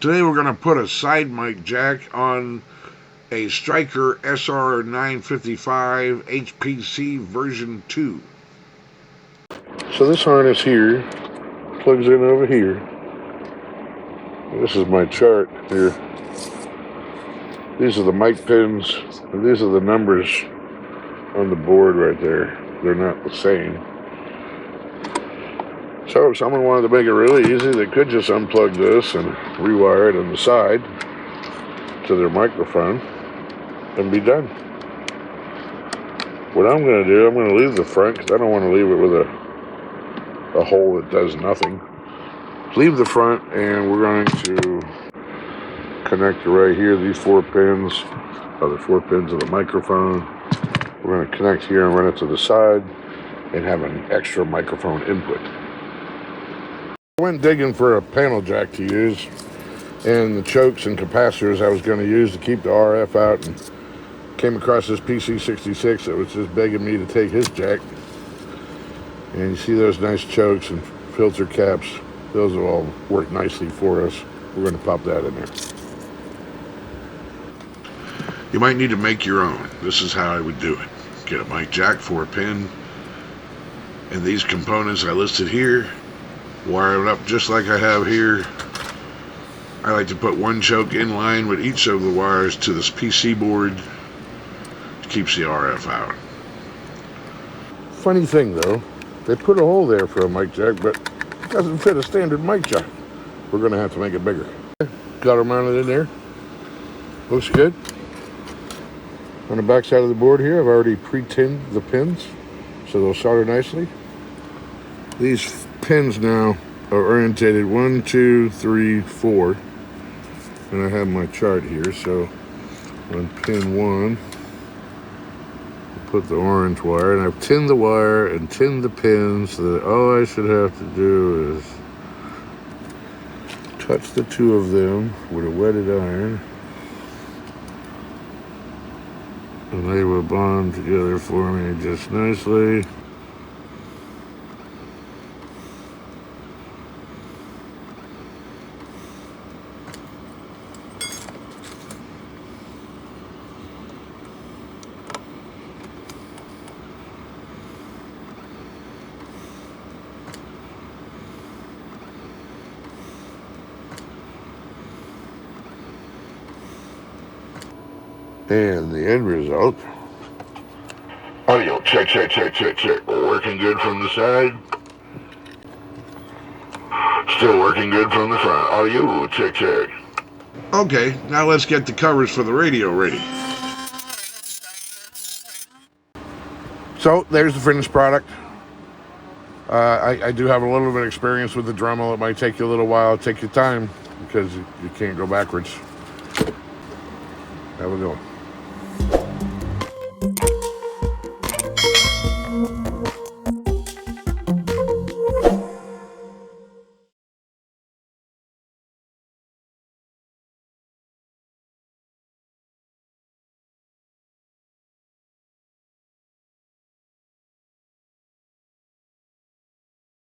Today we're going to put a side mic jack on a Stryker SR-955HPC version 2. So this harness here plugs in over here. This is my chart here. These are the mic pins, and these are the numbers on the board right there. They're not the same. So if someone wanted to make it really easy, they could just unplug this and rewire it on the side to their microphone and be done. What I'm going to do, I'm going to leave the front because I don't want to leave it with a hole that does nothing. Leave the front, and we're going to connect right here. These 4 pins are the 4 pins of the microphone. We're going to connect here and run it to the side and have an extra microphone input. I went digging for a panel jack to use, and the chokes and capacitors I was going to use to keep the RF out, and came across this PC66 that was just begging me to take his jack. And you see those nice chokes and filter caps. Those will all work nicely for us. We're going to pop that in there. You might need to make your own. This is how I would do it. Get a mic jack, 4-pin, and these components I listed here. Wire it up just like I have here. I like to put 1 choke in line with each of the wires to this PC board. It keeps the RF out. Funny thing though, they put a hole there for a mic jack, but it doesn't fit a standard mic jack. We're going to have to make it bigger. Got her mounted in there. Looks good. On the back side of the board here, I've already pre-tinned the pins, so they'll solder nicely. These pins now are orientated 1, 2, 3, 4, and I have my chart here. So on pin 1, I'll put the orange wire, and I've tinned the wire and tinned the pins, so that all I should have to do is touch the 2 of them with a wetted iron, and they will bond together for me just nicely. And the end result. Audio, check. We're working good from the side. Still working good from the front. Audio, check. Okay, now let's get the covers for the radio ready. So, there's the finished product. I do have a little bit of experience with the Dremel. It might take you a little while. Take your time, because you can't go backwards. Have a good one.